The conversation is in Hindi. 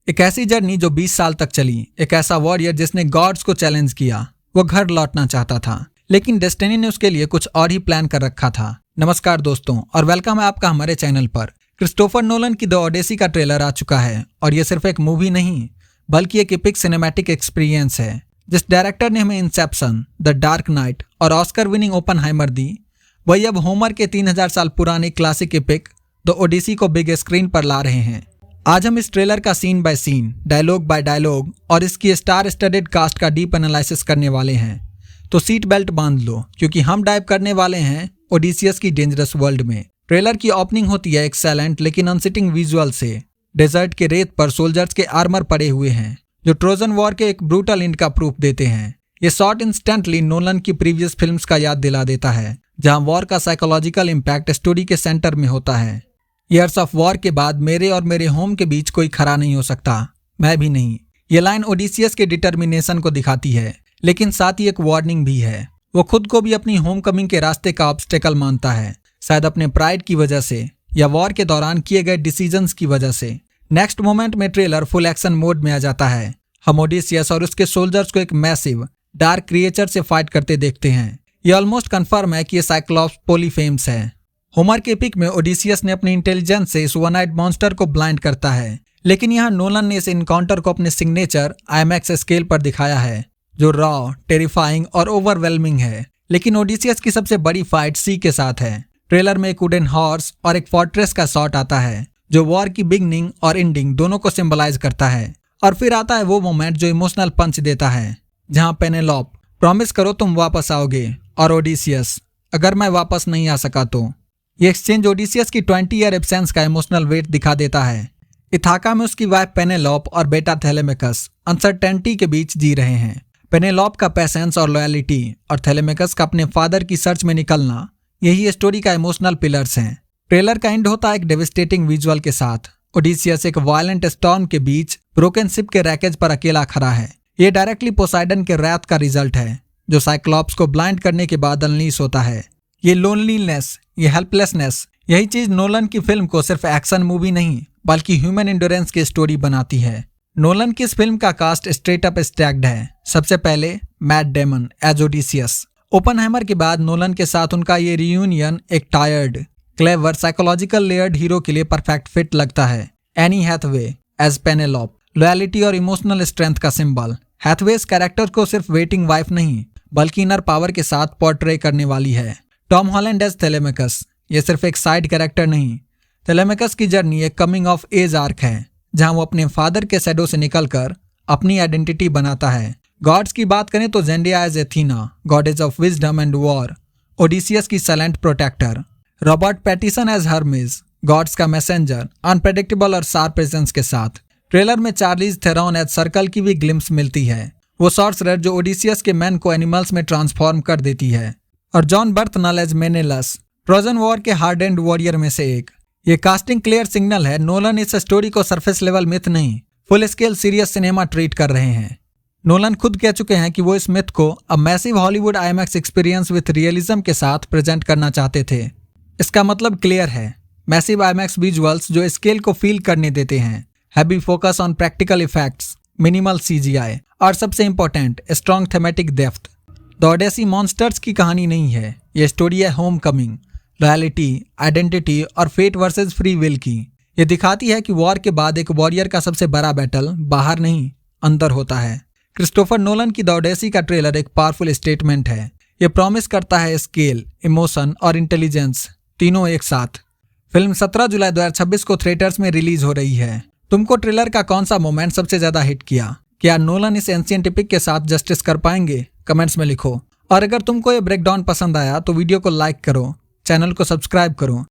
एक ऐसी जर्नी जो 20 साल तक चली, एक ऐसा वॉरियर जिसने गॉड्स को चैलेंज किया। वो घर लौटना चाहता था, लेकिन डेस्टिनी ने उसके लिए कुछ और ही प्लान कर रखा था। नमस्कार दोस्तों, और वेलकम है आपका हमारे चैनल पर। क्रिस्टोफर नोलन की द ओडेसी का ट्रेलर आ चुका है, और ये सिर्फ एक मूवी नहीं बल्कि एक एपिक सिनेमैटिक एक्सपीरियंस है। जिस डायरेक्टर ने हमें इंसेप्शन, द डार्क नाइट और ऑस्कर विनिंग ओपनहाइमर दी, वही अब होमर के 3000 साल पुराने क्लासिक एपिक द ओडेसी को बिग स्क्रीन पर ला रहे हैं। आज हम इस ट्रेलर का scene by scene, dialogue by dialogue और इसकी स्टार स्टडेड कास्ट का डीप एनालिसिस करने वाले हैं। तो सीट बेल्ट बांध लो, क्योंकि हम डाइव करने वाले हैं ओडिसियस की डेंजरस वर्ल्ड में। ट्रेलर की ओपनिंग होती है एक्सेलेंट लेकिन अनसिटिंग विजुअल से। डेजर्ट के रेत पर सोल्जर्स के आर्मर पड़े हुए हैं, जो ट्रोजन वॉर के एक ब्रूटल एंड का प्रूफ देते हैं। ये शॉट इंस्टेंटली नोलन की प्रीवियस फिल्म्स का याद दिला देता है, जहां वॉर का साइकोलॉजिकल इम्पैक्ट स्टोरी के सेंटर में होता है। ईयर्स ऑफ वॉर के बाद मेरे और मेरे होम के बीच कोई खड़ा नहीं हो सकता, मैं भी नहीं। ये लाइन ओडिसियस के डिटर्मिनेशन को दिखाती है, लेकिन साथ ही एक वार्निंग भी है। वो खुद को भी अपनी होम कमिंग के रास्ते का ऑब्स्टेकल मानता है, शायद अपने प्राइड की वजह से या वॉर के दौरान किए गए डिसीजंस की वजह से। नेक्स्ट मोमेंट में ट्रेलर फुल एक्शन मोड में आ जाता है। हम ओडिसियस और उसके सोल्जर्स को एक मैसिव डार्क क्रिएचर से फाइट करते देखते हैं। ये ऑलमोस्ट कंफर्म है कि ये साइक्लॉप्स पॉलीफेम्स है। होमर के एपिक में ओडिसियस ने अपनी इंटेलिजेंस से इस वन आइड मॉन्स्टर को ब्लाइंड करता है, लेकिन यहाँ नोलन ने इस इनकाउंटर को अपने सिग्नेचर IMAX स्केल पर दिखाया है, जो रॉ, टेरिफाइंग और ओवरवेलमिंग है। लेकिन ओडिसियस की सबसे बड़ी फाइट सी के साथ है। ट्रेलर में एक वुडन हॉर्स और एक फोर्ट्रेस का शॉट आता है, जो वॉर की बिगनिंग और एंडिंग दोनों को सिंबलाइज करता है। और फिर आता है वो मोमेंट जो इमोशनल पंच देता है, जहां पेनेलोप प्रॉमिस करो तुम वापस आओगे, और ओडिसियस अगर मैं वापस नहीं आ सका तो। ये एक्सचेंज ओडिसियस की 20 ईयर एब्सेंस का इमोशनल वेट दिखा देता है। इथाका में उसकी वाइफ पेनेलोप और बेटा थेलेमेकस अनसर्टेनिटी के बीच जी रहे हैं। पेनेलोप का पैसेंस और लॉयलिटी और थेलेमेकस का अपने फादर की सर्च में निकलना, यही स्टोरी का इमोशनल पिलर्स हैं। ट्रेलर का एंड होता है एक डेविस्टेटिंग विजुअल के साथ। ओडिसियस एक वायलेंट स्टॉर्म के बीच ब्रोकन शिप के रैकेज पर अकेला खड़ा है। ये डायरेक्टली पोसाइडन के रैथ का रिजल्ट है, जो साइक्लॉप्स को ब्लाइंड करने के बाद अनलीश होता है। ये लोनलीनेस, ये हेल्पलेसनेस, यही चीज नोलन की फिल्म को सिर्फ एक्शन मूवी नहीं बल्कि ह्यूमन एंडोरेंस की स्टोरी बनाती है। नोलन की इस फिल्म का कास्ट स्ट्रेट अप स्टैक्ड है। सबसे पहले Matt Damon as Odysseus. Oppenheimer के बाद नोलन के साथ उनका ये रियूनियन एक tired, clever, psychological layered hero के लिए परफेक्ट फिट लगता है। Anne Hathaway as Penelope, loyalty और इमोशनल स्ट्रेंथ का सिंबल। हैथवे इस कैरेक्टर को सिर्फ वेटिंग वाइफ नहीं बल्कि इनर पावर के साथ पोर्ट्रे करने वाली है। टॉम हॉलैंड एज थेलेमेकस, ये सिर्फ एक साइड कैरेक्टर नहीं, थेलेमेकस की जर्नी एक कमिंग ऑफ एज आर्क है, जहां वो अपने फादर के शैडो से निकलकर अपनी आइडेंटिटी बनाता है। गॉड्स की बात करें तो Zendaya as Athena, goddess of wisdom and war, Odysseus की silent protector. Robert Pattinson as Hermes, gods का मैसेंजर, अनप्रेडिक्टेबल और शार्प प्रेजेंस के साथ। ट्रेलर में चार्लीज थेरॉन एज सर्कल की भी ग्लिम्स मिलती है, वो सॉर्सरर जो ओडिसियस के मैन को एनिमल्स में ट्रांसफॉर्म कर देती है। और जॉन बर्थनल एज मेनेलस, ट्रोजन वॉर के हार्ड एंड वॉरियर में से एक। ये कास्टिंग क्लियर सिग्नल है नोलन इस स्टोरी को सरफेस लेवल मिथ नहीं, full scale serious cinema treat कर रहे हैं। नोलन खुद कह चुके हैं कि वो इस मिथ को a massive Hollywood IMAX experience with realism के साथ प्रेजेंट करना चाहते थे। इसका मतलब क्लियर है, मैसिव IMAX विजुअल्स जो स्केल को फील करने देते हैं, heavy focus on practical effects, minimal CGI और सबसे important strong thematic depth. The Odyssey monsters की कहानी नहीं है, ये स्टोरी है होम कमिंग, लॉयलिटी, आइडेंटिटी और फेट वर्सेस फ्री विल की। ये दिखाती है कि वॉर के बाद एक वॉरियर का सबसे बड़ा बैटल बाहर नहीं अंदर होता है। क्रिस्टोफर नोलन की द ओडेसी का ट्रेलर एक पावरफुल स्टेटमेंट है। ये प्रॉमिस करता है स्केल, इमोशन और इंटेलिजेंस तीनों एक साथ। फिल्म 17 जुलाई 2026 को थिएटर्स में रिलीज हो रही है। तुमको ट्रेलर का कौन सा मोमेंट सबसे ज्यादा हिट किया? क्या नोलन इस एंशिएंट एपिक के साथ जस्टिस कर पाएंगे? कमेंट्स में लिखो। और अगर तुमको ये ब्रेकडाउन पसंद आया तो वीडियो को लाइक करो, चैनल को सब्सक्राइब करो